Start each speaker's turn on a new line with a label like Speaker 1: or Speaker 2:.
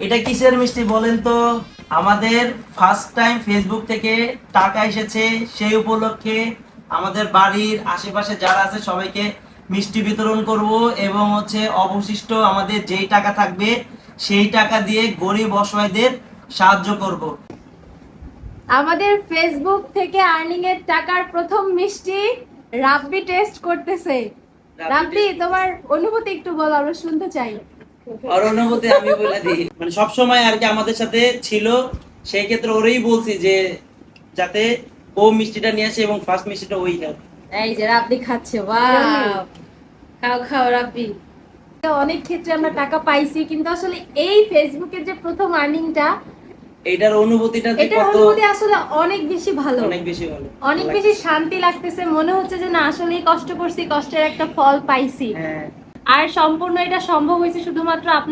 Speaker 1: এটা কিসের মিষ্টি বলেন তো? আমাদের ফার্স্ট টাইম ফেসবুক থেকে টাকা এসেছে, সেই উপলক্ষে আমাদের বাড়ির আশেপাশে যারা আছে সবাইকে মিষ্টি বিতরণ করব এবং অবশিষ্ট আমাদের যেই টাকা থাকবে সেই টাকা দিয়ে গরিব অসহায়দের সাহায্য করব।
Speaker 2: আমাদের ফেসবুক থেকে আর্নিং এর টাকার প্রথম মিষ্টি রাব্বি টেস্ট করতেছে। রাব্বি, তোমার অনুভূতি একটু বলো, আমরা শুনতে চাই।
Speaker 1: আর অনুভূতি আমি বলে দিই, মানে সবসময় আর কি আমাদের সাথে ছিল, সেই ক্ষেত্রে ওরেই বলছি যে যাতে ও মিষ্টিটা নিয়ে আসে এবং ফার্স্ট মিষ্টিটা ওই খায়।
Speaker 2: এই যে রাব্বি খাচ্ছে, ওয়াও, খাও খাও রাব্বি। অনেক ক্ষেত্রে আমরা টাকা পাইছি, কিন্তু আসলে এই ফেসবুকের যে প্রথম আর্নিংটা,
Speaker 1: এটার অনুভূতিটা যে
Speaker 2: এটার
Speaker 1: কত
Speaker 2: অনুভূতি আসলে অনেক বেশি ভালো,
Speaker 1: অনেক বেশি ভালো,
Speaker 2: অনেক বেশি শান্তি লাগতেছে। মনে হচ্ছে যে না, আসলেই কষ্ট করছি, কষ্টের একটা ফল পাইছি।
Speaker 1: হ্যাঁ।
Speaker 2: আর সম্পূর্ণ এটা সম্ভব হয়েছে শুধুমাত্র আপনার